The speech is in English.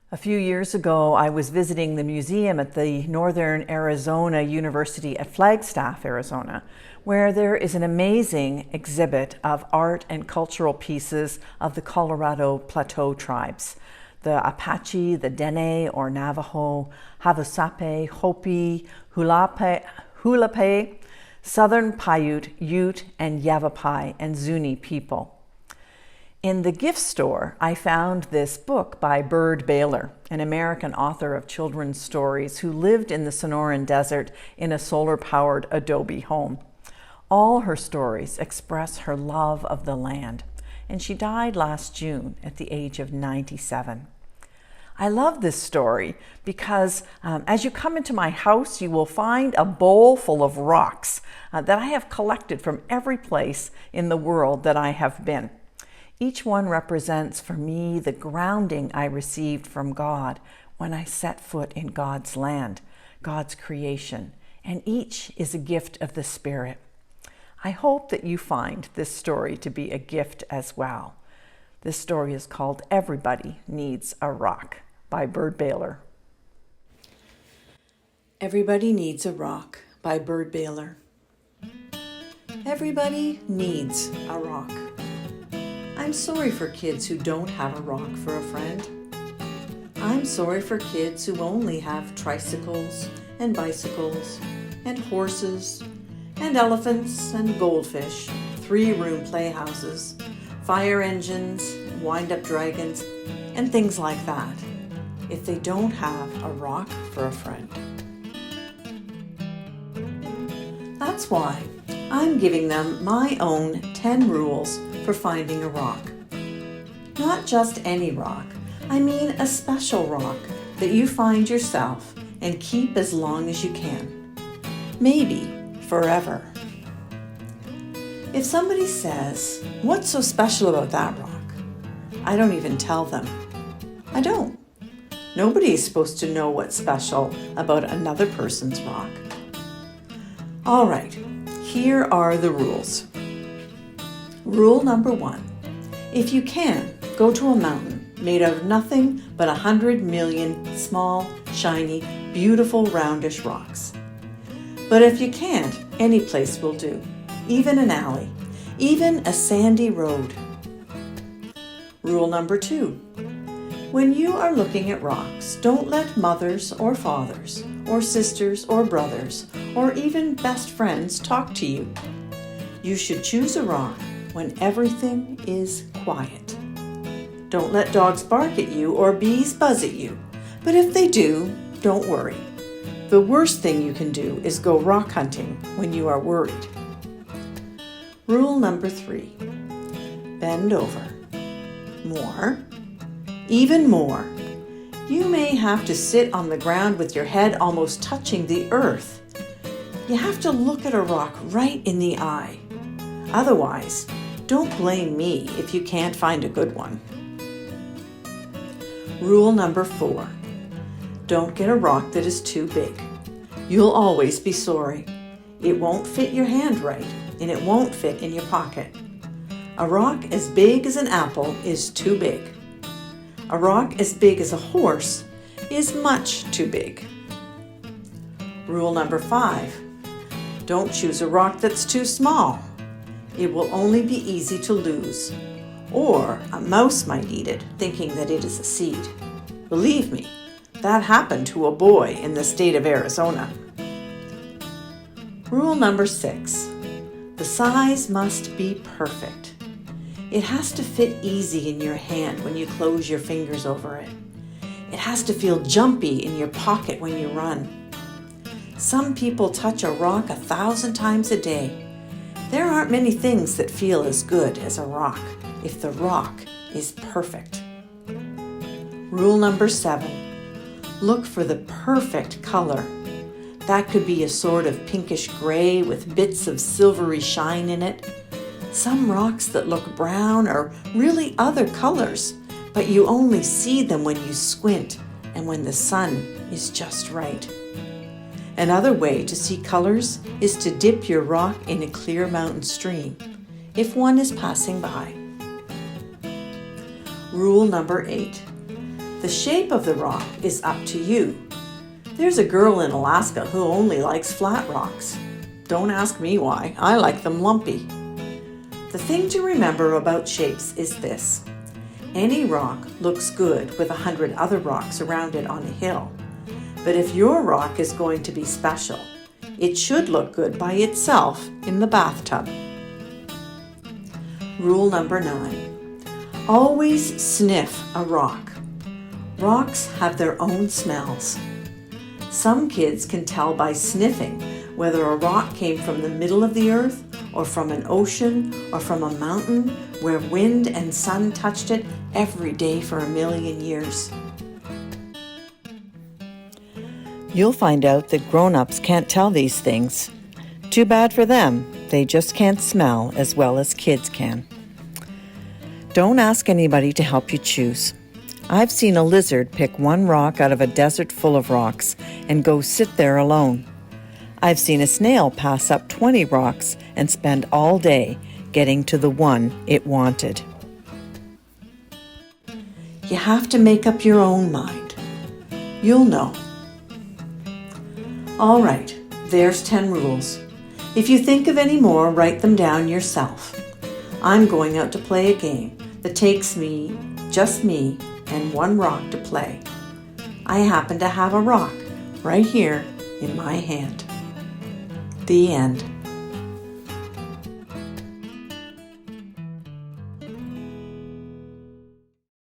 A few years ago, I was visiting the museum at the Northern Arizona University at Flagstaff, Arizona, where there is an amazing exhibit of art and cultural pieces of the Colorado Plateau tribes. The Apache, the Dene or Navajo, Havasupai, Hopi, Hulape, Southern Paiute, Ute, and Yavapai and Zuni people. In the gift store, I found this book by Byrd Baylor, an American author of children's stories who lived in the Sonoran Desert in a solar-powered adobe home. All her stories express her love of the land, and she died last June at the age of 97. I love this story because as you come into my house, you will find a bowl full of rocks that I have collected from every place in the world that I have been. Each one represents for me the grounding I received from God when I set foot in God's land, God's creation, and each is a gift of the Spirit. I hope that you find this story to be a gift as well. This story is called Everybody Needs a Rock by Byrd Baylor. Everybody Needs a Rock by Byrd Baylor. Everybody needs a rock. I'm sorry for kids who don't have a rock for a friend. I'm sorry for kids who only have tricycles and bicycles and horses and elephants and goldfish, 3-room playhouses, fire engines, wind-up dragons, and things like that, if they don't have a rock for a friend. That's why I'm giving them my own 10 rules for finding a rock. Not just any rock, I mean a special rock that you find yourself and keep as long as you can. Maybe forever. If somebody says, "What's so special about that rock?" I don't even tell them. I don't. Nobody is supposed to know what's special about another person's rock. All right, here are the rules. Rule number 1, if you can, go to a mountain made out of nothing but 100 million small, shiny, beautiful, roundish rocks. But if you can't, any place will do, even an alley, even a sandy road. Rule number 2, when you are looking at rocks, don't let mothers or fathers or sisters or brothers or even best friends talk to you. You should choose a rock when everything is quiet. Don't let dogs bark at you or bees buzz at you, but if they do, don't worry. The worst thing you can do is go rock hunting when you are worried. Rule number 3, bend over. More, even more. You may have to sit on the ground with your head almost touching the earth. You have to look at a rock right in the eye. Otherwise, don't blame me if you can't find a good one. Rule number 4, don't get a rock that is too big. You'll always be sorry. It won't fit your hand right, and it won't fit in your pocket. A rock as big as an apple is too big. A rock as big as a horse is much too big. Rule number 5, don't choose a rock that's too small. It will only be easy to lose, or a mouse might eat it thinking that it is a seed. Believe me, that happened to a boy in the state of Arizona. Rule number 6, the size must be perfect. It has to fit easy in your hand when you close your fingers over it. It has to feel jumpy in your pocket when you run. Some people touch a rock 1,000 times a day. There aren't many things that feel as good as a rock if the rock is perfect. Rule number 7, look for the perfect color. That could be a sort of pinkish gray with bits of silvery shine in it. Some rocks that look brown are really other colors, but you only see them when you squint and when the sun is just right. Another way to see colors is to dip your rock in a clear mountain stream, if one is passing by. Rule number 8. The shape of the rock is up to you. There's a girl in Alaska who only likes flat rocks. Don't ask me why. I like them lumpy. The thing to remember about shapes is this. Any rock looks good with 100 other rocks around it on a hill. But if your rock is going to be special, it should look good by itself in the bathtub. Rule number 9. Always sniff a rock. Rocks have their own smells. Some kids can tell by sniffing whether a rock came from the middle of the earth or from an ocean or from a mountain where wind and sun touched it every day for 1,000,000 years. You'll find out that grown-ups can't tell these things. Too bad for them. They just can't smell as well as kids can. Don't ask anybody to help you choose. I've seen a lizard pick one rock out of a desert full of rocks and go sit there alone. I've seen a snail pass up 20 rocks and spend all day getting to the one it wanted. You have to make up your own mind. You'll know. All right, there's 10 rules. If you think of any more, write them down yourself. I'm going out to play a game that takes me, just me, and one rock to play. I happen to have a rock right here in my hand. The end.